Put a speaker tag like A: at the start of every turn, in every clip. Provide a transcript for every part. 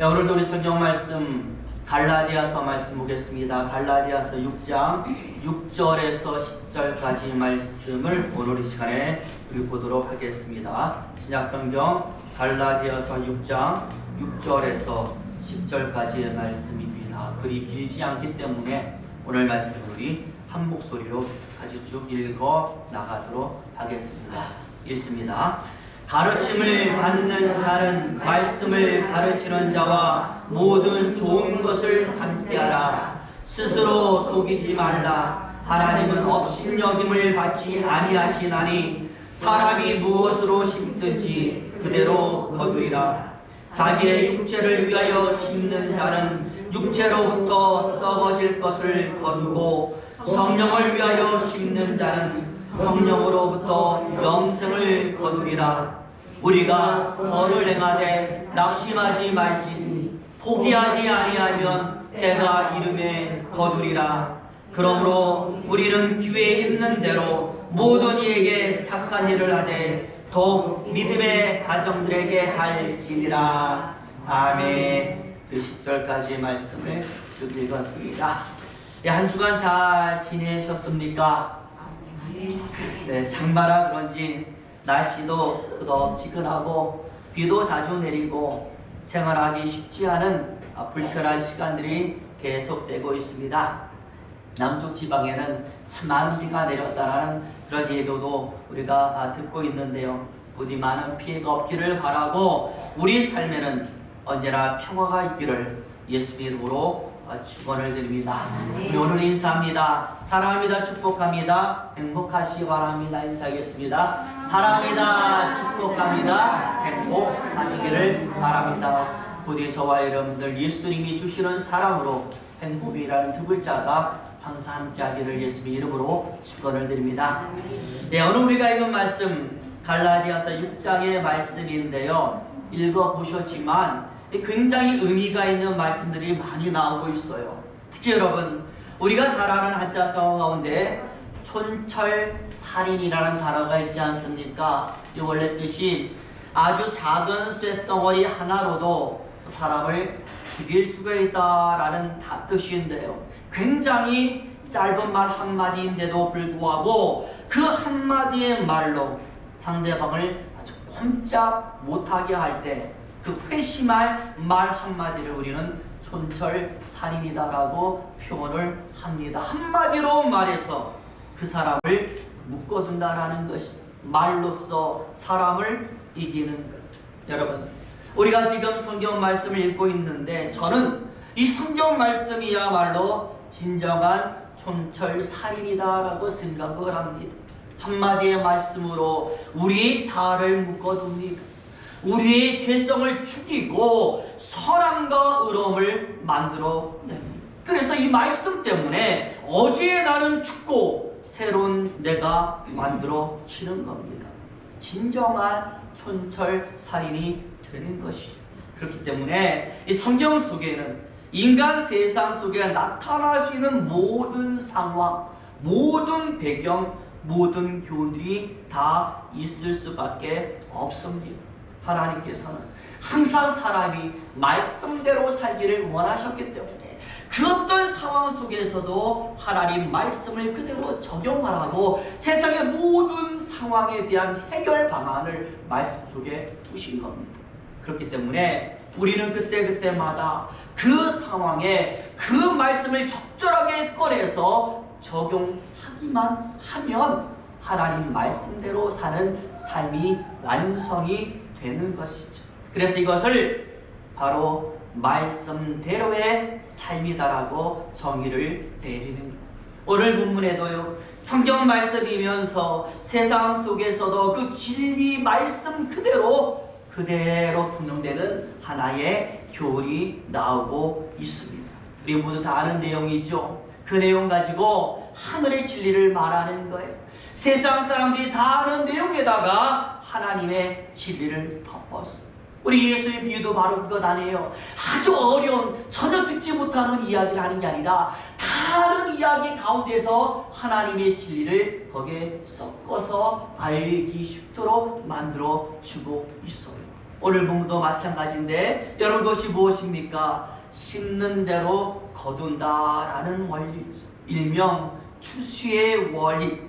A: 네, 오늘도 우리 성경 말씀 갈라디아서 말씀 보겠습니다. 갈라디아서 6장 6절에서 10절까지 말씀을 오늘 이 시간에 읽어보도록 하겠습니다. 신약성경 갈라디아서 6장 6절에서 10절까지의 말씀입니다. 글이 길지 않기 때문에 오늘 말씀 우리 한 목소리로 같이 쭉 읽어 나가도록 하겠습니다. 읽습니다. 가르침을 받는 자는 말씀을 가르치는 자와 모든 좋은 것을 함께하라. 스스로 속이지 말라. 하나님은 업신여김을 받지 아니하시나니 사람이 무엇으로 심든지 그대로 거두리라. 자기의 육체를 위하여 심는 자는 육체로부터 썩어질 것을 거두고 성령을 위하여 심는 자는 성령으로부터 영생을 거두리라. 우리가 선을 행하되 낙심하지 말지니 포기하지 아니하면 때가 이름에 거두리라. 그러므로 우리는 기회에 있는 대로 모든 이에게 착한 일을 하되 더욱 믿음의 가정들에게 할지니라. 아멘. 그 10절까지의 말씀을 쭉 읽었습니다. 한 주간 잘 지내셨습니까? 네, 장마라 그런지 날씨도 끄덕지근하고 비도 자주 내리고 생활하기 쉽지 않은 불편한 시간들이 계속되고 있습니다. 남쪽 지방에는 참 많은 비가 내렸다라는 그런 예보도 우리가 듣고 있는데요. 부디 많은 피해가 없기를 바라고 우리 삶에는 언제나 평화가 있기를 예수 이름으로 축원을 드립니다. 우리 오늘 인사합니다. 사랑합니다. 축복합니다. 행복하시기 바랍니다. 인사하겠습니다. 사랑합니다. 축복합니다. 행복하시기를 바랍니다. 부디 저와 여러분들 예수님이 주시는 사랑으로 행복이라는 두 글자가 항상 함께하기를 예수님 이름으로 축원을 드립니다. 네, 오늘 우리가 읽은 말씀 갈라디아서 6장의 말씀인데요. 읽어보셨지만 굉장히 의미가 있는 말씀들이 많이 나오고 있어요. 특히 여러분, 우리가 잘 아는 한자성어 가운데 촌철살인이라는 단어가 있지 않습니까? 이 원래 뜻이 아주 작은 쇳덩어리 하나로도 사람을 죽일 수가 있다라는 뜻인데요. 굉장히 짧은 말 한마디인데도 불구하고 그 한마디의 말로 상대방을 아주 꼼짝 못하게 할 때 그 회심할 말 한마디를 우리는 촌철살인이다라고 표현을 합니다. 한마디로 말해서 그 사람을 묶어둔다라는 것이 말로써 사람을 이기는 것. 여러분, 우리가 지금 성경 말씀을 읽고 있는데 저는 이 성경 말씀이야말로 진정한 촌철살인이다라고 생각을 합니다. 한마디의 말씀으로 우리의 자아를 묶어둡니다. 우리의 죄성을 죽이고 선함과 의로움을 만들어냅니다. 그래서 이 말씀 때문에 어제의 나는 죽고 새로운 내가 만들어지는 겁니다. 진정한 촌철살인이 되는 것이죠. 그렇기 때문에 이 성경 속에는 인간 세상 속에 나타날 수 있는 모든 상황, 모든 배경, 모든 교훈들이 다 있을 수밖에 없습니다. 하나님께서는 항상 사람이 말씀대로 살기를 원하셨기 때문에 그 어떤 상황 속에서도 하나님 말씀을 그대로 적용하라고 세상의 모든 상황에 대한 해결 방안을 말씀 속에 두신 겁니다. 그렇기 때문에 우리는 그때마다 그 상황에 그 말씀을 적절하게 꺼내서 적용하기만 하면 하나님 말씀대로 사는 삶이 완성이 되는 것이죠. 그래서 이것을 바로 말씀대로의 삶이다라고 정의를 내리는 거예요. 오늘 본문에도요, 성경 말씀이면서 세상 속에서도 그 진리 말씀 그대로 통용되는 하나의 교훈이 나오고 있습니다. 우리 모두 다 아는 내용이죠. 그 내용 가지고 하늘의 진리를 말하는 거예요. 세상 사람들이 다 아는 내용에다가 하나님의 진리를 덮었어요. 우리 예수의 비유도 바로 그것 아니에요. 아주 어려운 전혀 듣지 못하는 이야기를 하는 게 아니라 다른 이야기 가운데서 하나님의 진리를 거기에 섞어서 알기 쉽도록 만들어 주고 있어요. 오늘 본문도 마찬가지인데 여러분 그것이 무엇입니까? 심는 대로 거둔다라는 원리죠. 일명 추수의 원리.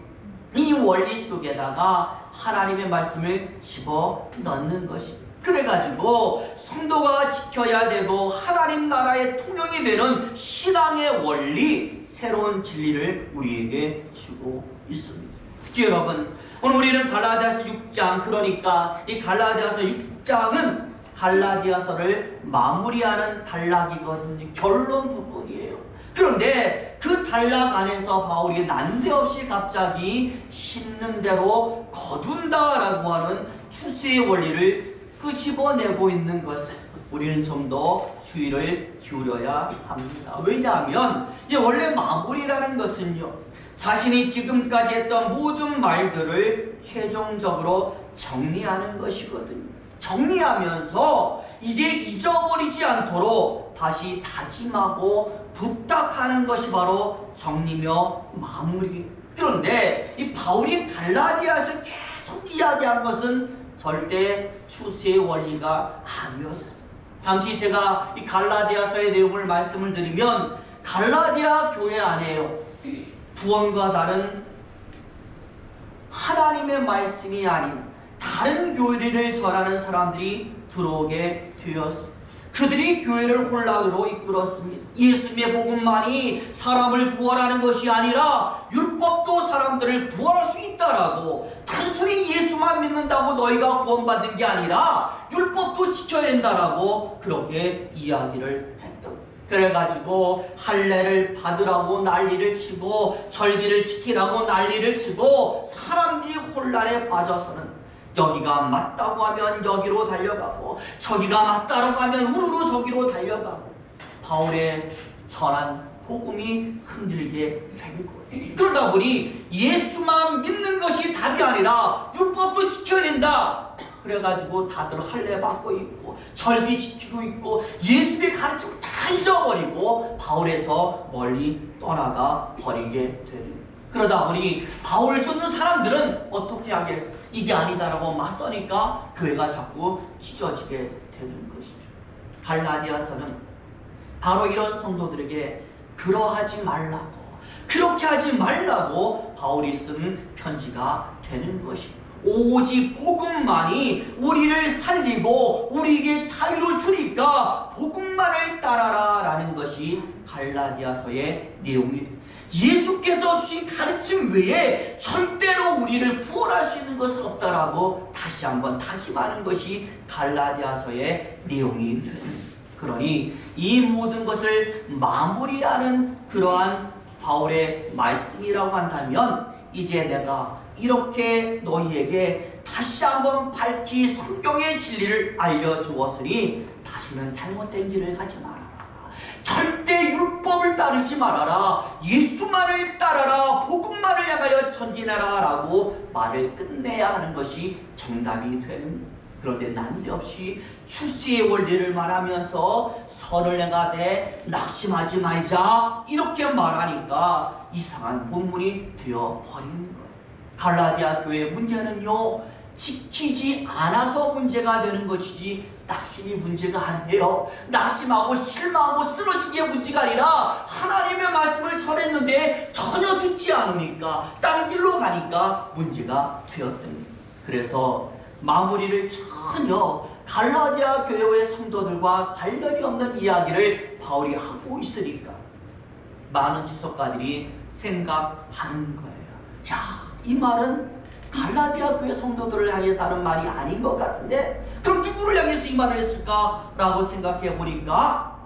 A: 이 원리 속에다가 하나님의 말씀을 집어넣는 것입니다. 그래가지고 성도가 지켜야 되고 하나님 나라의 통용이 되는 신앙의 원리, 새로운 진리를 우리에게 주고 있습니다. 특히 여러분, 오늘 우리는 갈라디아서 6장, 그러니까 이 갈라디아서 6장은 갈라디아서를 마무리하는 단락이거든요. 결론 부분이에요. 그런데 그 단락 안에서 바울이 난데없이 갑자기 심는 대로 거둔다라고 하는 추수의 원리를 끄집어내고 있는 것을 우리는 좀 더 주의를 기울여야 합니다. 왜냐하면 이 원래 마무리라는 것은요, 자신이 지금까지 했던 모든 말들을 최종적으로 정리하는 것이거든요. 정리하면서 이제 잊어버리지 않도록 다시 다짐하고 부탁하는 것이 바로 정리며 마무리. 그런데 이 바울이 갈라디아에서 계속 이야기한 것은 절대 추수의 원리가 아니었습니다. 잠시 제가 이 갈라디아서의 내용을 말씀을 드리면, 갈라디아 교회 안에요, 구원과 다른 하나님의 말씀이 아닌 다른 교리를 전하는 사람들이 들어오게 되었습니다. 그들이 교회를 혼란으로 이끌었습니다. 예수님의 복음만이 사람을 구원하는 것이 아니라 율법도 사람들을 구원할 수 있다라고, 단순히 예수만 믿는다고 너희가 구원받는 게 아니라 율법도 지켜야 된다라고 그렇게 이야기를 했던. 그래가지고 할례를 받으라고 난리를 치고 절기를 지키라고 난리를 치고 사람들이 혼란에 빠져서는 여기가 맞다고 하면 여기로 달려가고 저기가 맞다고 하면 우르르 저기로 달려가고 바울의 전한 복음이 흔들리게 된 거예요. 그러다 보니 예수만 믿는 것이 답이 아니라 율법도 지켜야 된다. 그래가지고 다들 할례 받고 있고 절기 지키고 있고 예수의 가르침을 다 잊어버리고 바울에서 멀리 떠나가 버리게 되는 거예요. 그러다 보니 바울을 쫓는 사람들은 어떻게 하겠어? 이게 아니다라고 맞서니까 교회가 자꾸 찢어지게 되는 것이죠. 갈라디아서는 바로 이런 성도들에게 그러하지 말라고, 그렇게 하지 말라고 바울이 쓴 편지가 되는 것입니다. 오직 복음만이 우리를 살리고 우리에게 자유를 주니까 복음만을 따라라 라는 것이 갈라디아서의 내용입니다. 예수께서 주신 가르침 외에 절대로 우리를 구원할 수 있는 것은 없다라고 다시 한번 다짐하는 것이 갈라디아서의 내용이 됩니다. 그러니 이 모든 것을 마무리하는 그러한 바울의 말씀이라고 한다면, 이제 내가 이렇게 너희에게 다시 한번 밝히 성경의 진리를 알려주었으니 다시는 잘못된 길을 가지 마라. 절대 율법을 따르지 말아라. 예수만을 따라라. 복음만을 향하여 전진하라 라고 말을 끝내야 하는 것이 정답이 되는. 그런데 난데없이 출세의 원리를 말하면서 선을 행하되 낙심하지 말자 이렇게 말하니까 이상한 본문이 되어버리는 거예요. 갈라디아 교회의 문제는요, 지키지 않아서 문제가 되는 것이지 낙심이 문제가 아니에요. 낙심하고 실망하고 쓰러진 게 문제가 아니라 하나님의 말씀을 전했는데 전혀 듣지 않으니까 딴 길로 가니까 문제가 되었던 거예요. 그래서 마무리를 전혀 갈라디아 교회의 성도들과 관련이 없는 이야기를 바울이 하고 있으니까 많은 주석가들이 생각하는 거예요. 야, 이 말은 갈라디아 교회 성도들을 향해서 하는 말이 아닌 것 같은데, 그럼 누구를 향해서 이 말을 했을까? 라고 생각해 보니까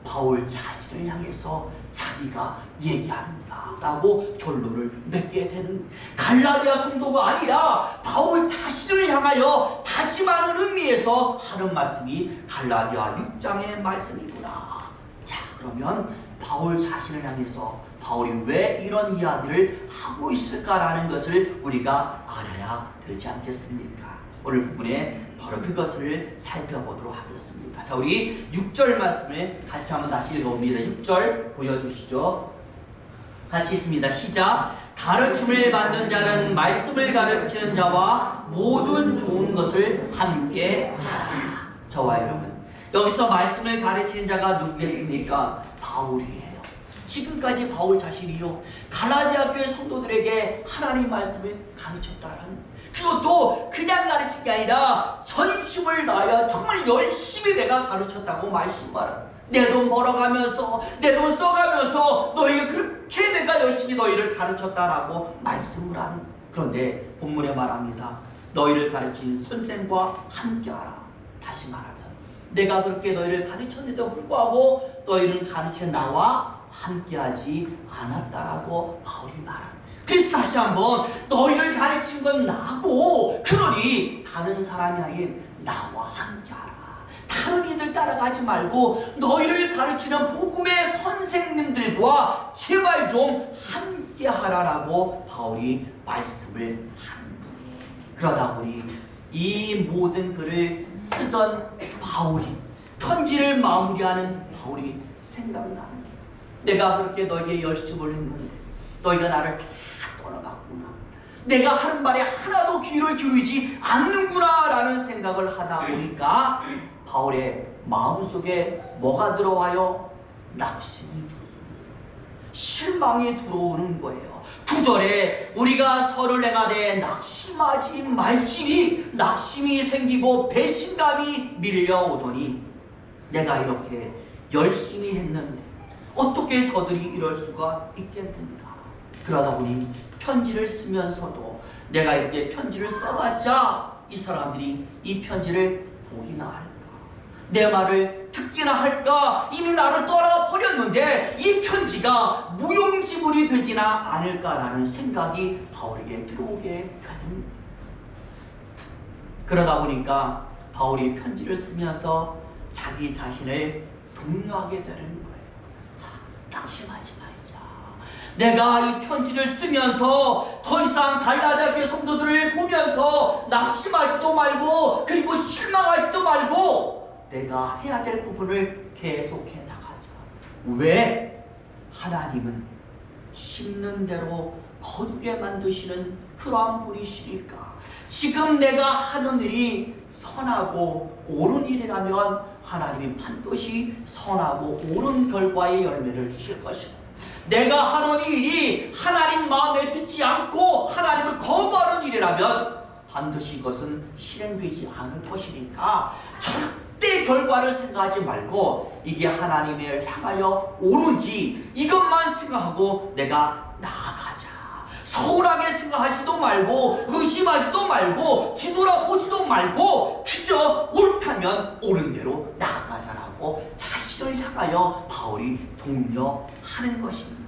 A: 바울 자신을 향해서 자기가 얘기하는구나 라고 결론을 맺게 되는, 갈라디아 성도가 아니라 바울 자신을 향하여 다짐하는 의미에서 하는 말씀이 갈라디아 6장의 말씀이구나. 자, 그러면 바울 자신을 향해서 바울이 왜 이런 이야기를 하고 있을까라는 것을 우리가 알아야 되지 않겠습니까? 오늘 부분에 바로 그것을 살펴보도록 하겠습니다. 자, 우리 6절 말씀을 같이 한번 다시 읽어봅니다. 6절 보여주시죠. 같이 있습니다. 시작. 가르침을 받는 자는 말씀을 가르치는 자와 모든 좋은 것을 함께 하라. 저와 여러분, 여기서 말씀을 가르치는 자가 누구겠습니까? 바울이에요. 지금까지 바울 자신이요, 갈라디아 교회 성도들에게 하나님 말씀을 가르쳤다라는, 그것도 그냥 가르친 게 아니라 전심을 다하여 정말 열심히 내가 가르쳤다고 말씀하라. 내 돈 벌어가면서, 내 돈 써가면서 너희가 그렇게 내가 열심히 너희를 가르쳤다라고 말씀을 하는. 그런데 본문에 말합니다. 너희를 가르친 선생과 함께하라. 다시 말하면 내가 그렇게 너희를 가르쳤는데도 불구하고 너희를 가르치는 나와 함께하지 않았다라고 바울이 말합니다. 그래서 다시 한번 너희를 가르친 건 나고, 그러니 다른 사람이 아닌 나와 함께하라. 다른 이들 따라가지 말고 너희를 가르치는 복음의 선생님들과 제발 좀 함께하라라고 바울이 말씀을 하는 거예요. 그러다 보니 이 모든 글을 쓰던 바울이, 편지를 마무리하는 바울이 생각나는 거예요. 내가 그렇게 너에게 열심을 했는데 너희가 나를 다 떠나갔구나. 내가 하는 말에 하나도 귀를 기울이지 않는구나 라는 생각을 하다 보니까 바울의 마음속에 뭐가 들어와요? 낙심이 들어오는, 실망이 들어오는 거예요. 9절에 우리가 서로를 행하되 낙심하지 말지니 낙심이 생기고 배신감이 밀려오더니 내가 이렇게 열심히 했는데 어떻게 저들이 이럴 수가 있겠는가. 그러다 보니 편지를 쓰면서도 내가 이렇게 편지를 써봤자 이 사람들이 이 편지를 보기나 할까, 내 말을 듣기나 할까, 이미 나를 떠나버렸는데 이 편지가 무용지물이 되지나 않을까라는 생각이 바울에게 들어오게 되는. 그러다 보니까 바울이 편지를 쓰면서 자기 자신을 독려하게 되는 거예요. 낙심하지 말자. 내가 이 편지를 쓰면서 더 이상 갈라디아 교회 성도들을 보면서 낙심하지도 말고, 그리고 실망하지도 말고 내가 해야 될 부분을 계속해 나가자. 왜? 하나님은 심는 대로 거두게 만드시는 그러한 분이시니까. 지금 내가 하는 일이 선하고 옳은 일이라면 하나님이 반드시 선하고 옳은 결과의 열매를 주실 것이고, 내가 하는 일이 하나님 마음에 듣지 않고 하나님을 거부하는 일이라면 반드시 이것은 실행되지 않을 것이니까 절대 결과를 생각하지 말고 이게 하나님을 향하여 옳은지 이것만 생각하고 내가 나아가자. 소홀하게 생각하지도 말고 의심하지도 말고 뒤돌아보지도 말고 그저 옳다면 옳은 대로 나아가자라고 자신을 향하여 바울이 독려하는 것입니다.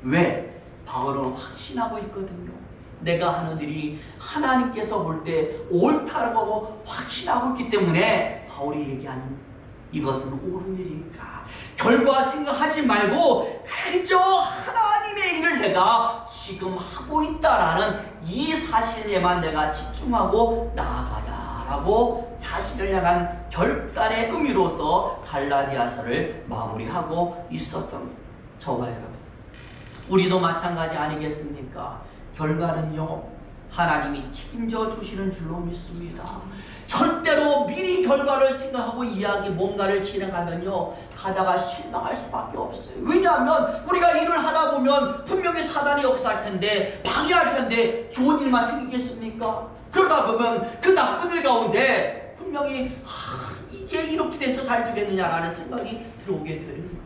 A: 왜? 바울은 확신하고 있거든요. 내가 하는 일이 하나님께서 볼 때 옳다고 확신하고 있기 때문에 바울이 얘기하는 이것은 옳은 일이니까 결과 생각하지 말고 그저 하나님의 일을 내가 지금 하고 있다라는 이 사실에만 내가 집중하고 나아가자라고 자신을 향한 결단의 의미로서 갈라디아서를 마무리하고 있었던 저와 여러분, 우리도 마찬가지 아니겠습니까? 결과는요 하나님이 책임져 주시는 줄로 믿습니다. 절대로 미리 결과를 생각하고 뭔가를 진행하면요 가다가 실망할 수밖에 없어요. 왜냐하면 우리가 일을 하다 보면 분명히 사단이 역사할 텐데, 방해할 텐데 좋은 일만 생기겠습니까? 그러다 보면 그 나쁜 일 가운데 분명히 이게 이렇게 돼서 잘 되겠느냐라는 생각이 들어오게 되는 거예요.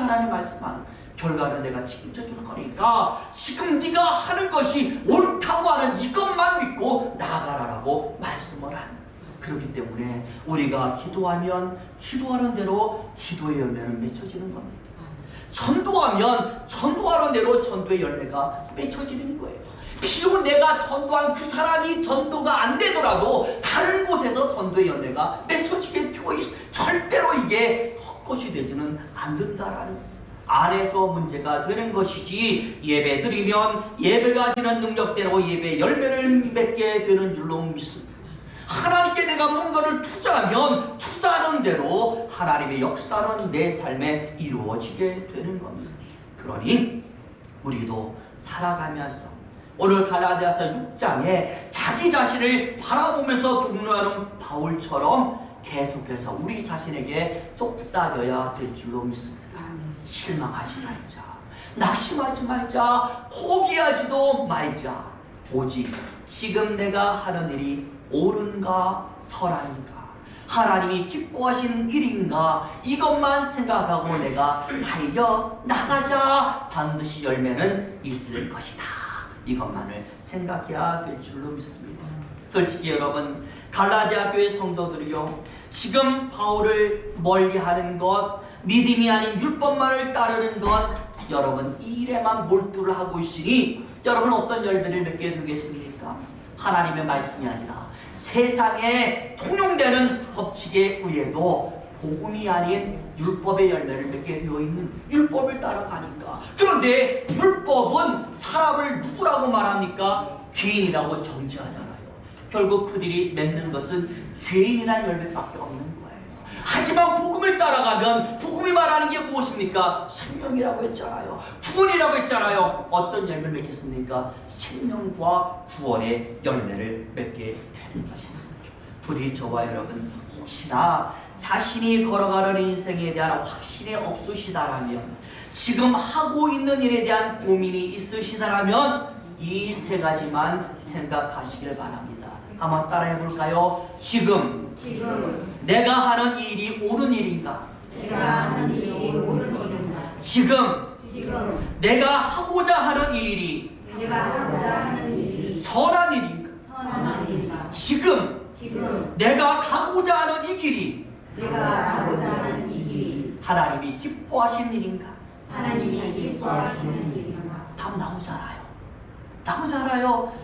A: 하나님 말씀한 결과는 내가 책임져 줄 거니까 지금 네가 하는 것이 옳다고 하는 이것만 믿고 나아가라라고 말씀을 하는 거예요. 그렇기 때문에 우리가 기도하면 기도하는 대로 기도의 열매는 맺혀지는 겁니다. 전도하면 전도하는 대로 전도의 열매가 맺혀지는 거예요. 비록 내가 전도한 그 사람이 전도가 안 되더라도 다른 곳에서 전도의 열매가 맺혀지게 되어 있어. 절대로 이게 헛것이 되지는 않는다라는 안에서 문제가 되는 것이지, 예배 드리면 예배가 지는 능력대로 예배 열매를 맺게 되는 줄로 믿습니다. 하나님께 내가 뭔가를 투자하면 투자하는 대로 하나님의 역사는 내 삶에 이루어지게 되는 겁니다. 그러니 우리도 살아가면서 오늘 갈라디아서 6장에 자기 자신을 바라보면서 독려하는 바울처럼 계속해서 우리 자신에게 속삭여야 될 줄로 믿습니다. 실망하지 말자, 낙심하지 말자, 포기하지도 말자. 오직 지금 내가 하는 일이 옳은가 선한가, 하나님이 기뻐하신 일인가, 이것만 생각하고 내가 달려 나가자. 반드시 열매는 있을 것이다. 이것만을 생각해야 될 줄로 믿습니다. 솔직히 여러분, 갈라디아 교회 성도들이요, 지금 바울을 멀리하는 것, 믿음이 아닌 율법만을 따르는 것, 여러분 이 일에만 몰두를 하고 있으니 여러분 어떤 열매를 맺게 되겠습니까? 하나님의 말씀이 아니라 세상에 통용되는 법칙에 의해도 복음이 아닌 율법의 열매를 맺게 되어 있는, 율법을 따라가니까. 그런데 율법은 사람을 누구라고 말합니까? 죄인이라고 정죄하잖아요. 결국 그들이 맺는 것은 죄인이라는 열매밖에 없는 거예요. 하지만 복음을 따라가면 복음이 말하는 게 무엇입니까? 생명이라고 했잖아요. 구원이라고 했잖아요. 어떤 열매를 맺겠습니까? 생명과 구원의 열매를 맺게 되는 것입니다. 부디 저와 여러분 혹시나 자신이 걸어가는 인생에 대한 확신이 없으시다라면, 지금 하고 있는 일에 대한 고민이 있으시다라면 이 세 가지만 생각하시길 바랍니다. 한번 따라해 볼까요? 지금 내가 하는 이 일이 옳은 일인가? 지금 내가 하고자 하는 이 일이 선한 일인가? 지금 내가 가고자 하는 이 길이 하나님이 기뻐하시는 일인가? 답 나오잖아요.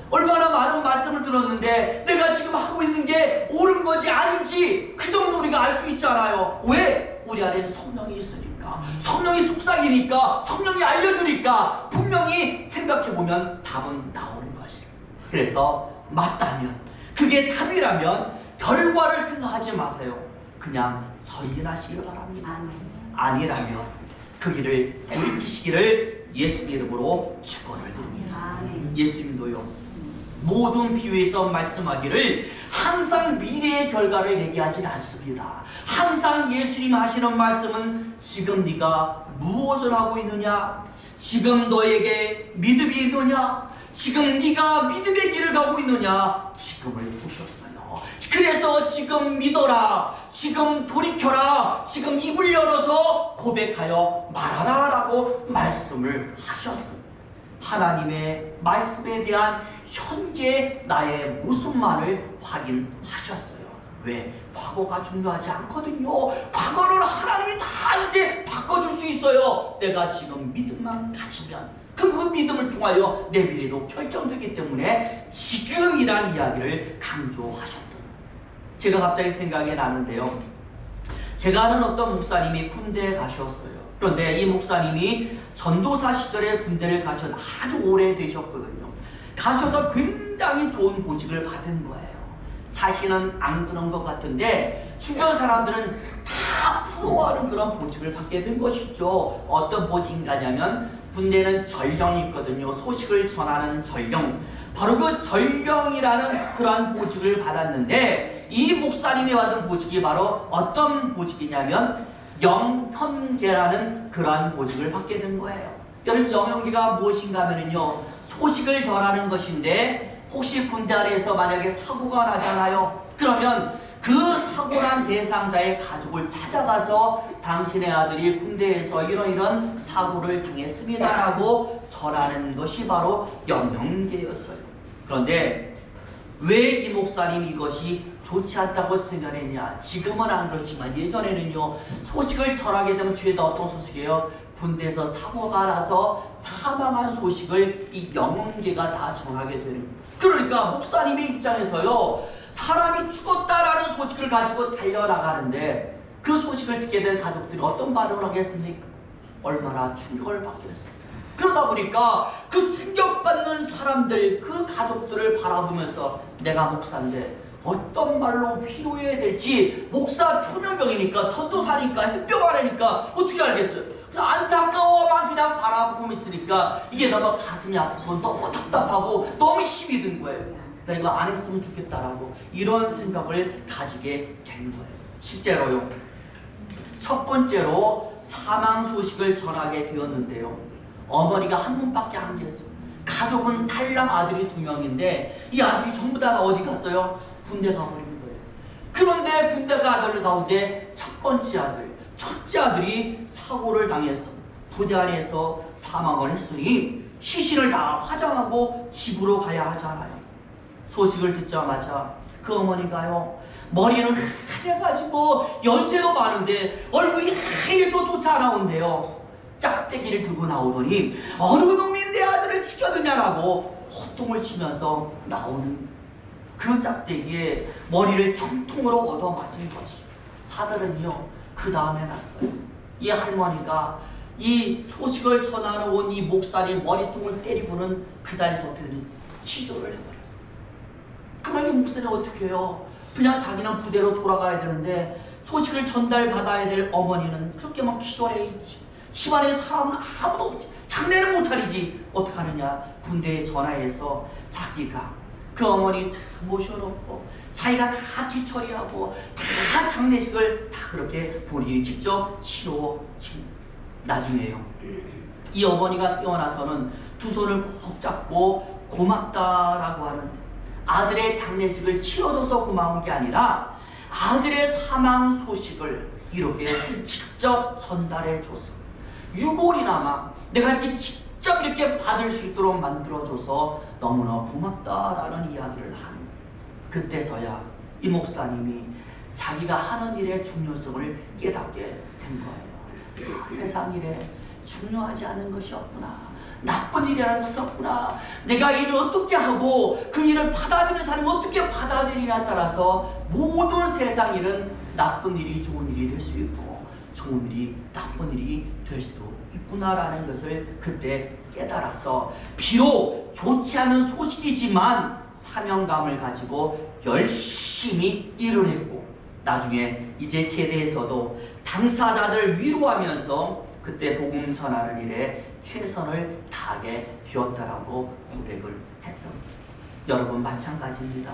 A: 얼마나 많은 말씀을 들었는데 내가 지금 하고 있는 게 옳은 건지 아닌지 그 정도 우리가 알 수 있잖아요. 왜? 우리 안에 성령이 있으니까, 성령이 속삭이니까, 성령이 알려주니까 분명히 생각해보면 답은 나오는 것이에요. 그래서 맞다면, 그게 답이라면 결과를 생각하지 마세요. 그냥 전진하시길 바랍니다. 아니라면 그 길을 돌이키시기를 예수님 이름으로 축원을 드립니다. 예수님도요, 모든 비유에서 말씀하기를 항상 미래의 결과를 얘기하진 않습니다. 항상 예수님 하시는 말씀은 지금 네가 무엇을 하고 있느냐, 지금 너에게 믿음이 있느냐, 지금 네가 믿음의 길을 가고 있느냐, 지금을 보셨어요. 그래서 지금 믿어라, 지금 돌이켜라, 지금 입을 열어서 고백하여 말하라 라고 말씀을 하셨어요. 하나님의 말씀에 대한 현재 나의 모습만을 확인하셨어요. 왜? 과거가 중요하지 않거든요. 과거를 하나님이 다 이제 바꿔줄 수 있어요. 내가 지금 믿음만 가지면 그 믿음을 통하여 내 미래도 결정되기 때문에 지금이란 이야기를 강조하셨던, 제가 갑자기 생각이 나는데요, 제가 아는 어떤 목사님이 군대에 가셨어요. 그런데 이 목사님이 전도사 시절에 군대를 가셔서 아주 오래되셨거든요. 가셔서 굉장히 좋은 보직을 받은 거예요. 자신은 안 그런 것 같은데 주변 사람들은 다 부러워하는 그런 보직을 받게 된 것이죠. 어떤 보직인가냐면 군대는 전령이 있거든요. 소식을 전하는 전령. 바로 그 전령이라는 그러한 보직을 받았는데, 이 목사님이 받은 보직이 바로 어떤 보직이냐면 영현계라는 그러한 보직을 받게 된 거예요. 여러분, 영현계가 무엇인가 하면요, 소식을 전하는 것인데, 혹시 군대 아래에서 만약에 사고가 나잖아요. 그러면 그 사고난 대상자의 가족을 찾아가서 당신의 아들이 군대에서 이런 사고를 당했습니다라고 전하는 것이 바로 영현계였어요. 그런데 왜 이 목사님이 이것이 좋지 않다고 생각했냐? 지금은 안 그렇지만 예전에는요, 소식을 전하게 되면 죄다 어떤 소식이에요? 군대에서 사고가 나서 사망한 소식을 이 영혼계가 다 전하게 되는 거예요. 그러니까 목사님의 입장에서요, 사람이 죽었다라는 소식을 가지고 달려나가는데 그 소식을 듣게 된 가족들이 어떤 반응을 하겠습니까? 얼마나 충격을 받겠습니까? 그러다 보니까 그 충격받는 사람들, 그 가족들을 바라보면서 내가 목사인데 어떤 말로 위로해야 될지, 목사 초년병이니까, 전도사니까, 햇병 아래니까 어떻게 알겠어요? 안타까워만 그냥 바라보고 있으니까 이게 너무 가슴이 아프고 너무 답답하고 너무 힘이 든 거예요. 나 이거 안 했으면 좋겠다라고 이런 생각을 가지게 된 거예요. 실제로요. 첫 번째로 사망 소식을 전하게 되었는데요. 어머니가 한 분밖에 안 계셨어요. 가족은 탈남 아들이 2명인데 이 아들이 전부 다 어디 갔어요? 군대 가버린 거예요. 그런데 군대 아들 가운데 첫 번째 아들, 첫째 아들이 사고를 당해서 부대 안에서 사망을 했으니 시신을 다 화장하고 집으로 가야 하잖아요. 소식을 듣자마자 그 어머니가요, 머리는 하얘가지고 연세도 많은데 얼굴이 하얘서 쫓아 나온대요. 짝대기를 들고 나오더니 어느 놈이 내 아들을 죽여드냐라고 호통을 치면서 나오는 그 짝대기에 머리를 정통으로 얻어맞은 것이 사들은요 그 다음에 났어요. 이 할머니가 이 소식을 전하러 온 이 목사님 머리통을 때리고는 그 자리에서 어떻게 기절을 해버렸어요. 그러니 목사님 어떻게 해요? 그냥 자기는 부대로 돌아가야 되는데 소식을 전달받아야 될 어머니는 그렇게 막 기절해 있지. 집안에 사람은 아무도 없지. 장례를 못 차리지. 어떡하느냐. 군대에 전화해서 자기가 그 어머니 다 모셔놓고 자기가 다 뒤처리하고 다 장례식을 다 그렇게 본인이 직접 치러 나중에요. 이 어머니가 깨어나서는 두 손을 꼭 잡고 고맙다라고 하는데 아들의 장례식을 치러줘서 고마운 게 아니라 아들의 사망 소식을 이렇게 직접 전달해 줬어. 6월이나마 내가 이렇게 직접 이렇게 받을 수 있도록 만들어줘서 너무나 고맙다라는 이야기를 하는 거예요. 그때서야 이 목사님이 자기가 하는 일의 중요성을 깨닫게 된 거예요. 세상 일에 중요하지 않은 것이 없구나. 나쁜 일이라는 것이 없구나. 내가 일을 어떻게 하고 그 일을 받아들이는 사람이 어떻게 받아들이냐에 따라서 모든 세상 일은 나쁜 일이 좋은 일이 될 수 있고 좋은 일이 나쁜 일이 될 수도 있구나라는 것을 그때 깨달아서 비록 좋지 않은 소식이지만 사명감을 가지고 열심히 일을 했고 나중에 이제 제대에서도 당사자들 위로하면서 그때 복음 전하는 일에 최선을 다하게 되었다라고 고백을 했던 거예요. 여러분 마찬가지입니다.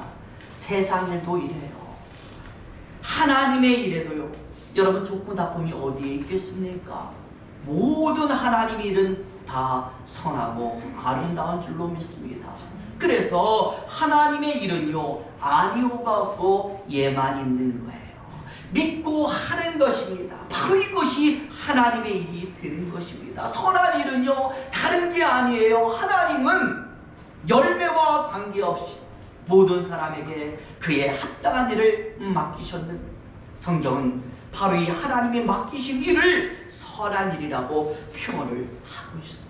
A: 세상 일도 이래요. 하나님의 일에도요. 여러분 좋고 나쁨이 어디에 있겠습니까? 모든 하나님의 일은 다 선하고 아름다운 줄로 믿습니다. 그래서 하나님의 일은요 아니오가 없고 예만 있는 거예요. 믿고 하는 것입니다. 바로 이것이 하나님의 일이 되는 것입니다. 선한 일은요 다른 게 아니에요. 하나님은 열매와 관계없이 모든 사람에게 그의 합당한 일을 맡기셨는데 성경은 바로 이 하나님이 맡기신 일을 선한 일이라고 표현을 하고 있어요.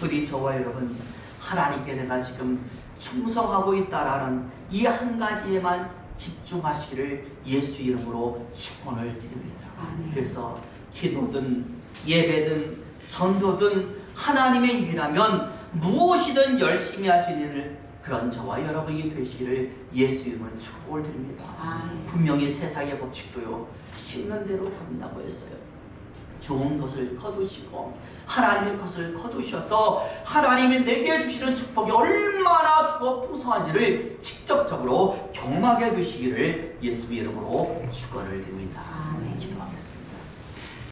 A: 우리 저와 여러분 하나님께 내가 지금 충성하고 있다라는 이 한 가지에만 집중하시기를 예수 이름으로 축원을 드립니다. 그래서 기도든 예배든 전도든 하나님의 일이라면 무엇이든 열심히 할 수 있는 그런 저와 여러분이 되시기를 예수 이름으로 축복을 드립니다. 분명히 세상의 법칙도요 심는 대로 거둔다고 했어요. 좋은 것을 거두시고 하나님의 것을 거두셔서 하나님이 내게 주시는 축복이 얼마나 크고 풍성한지를 직접적으로 경험하게 되시기를 예수 이름으로 축원을 드립니다.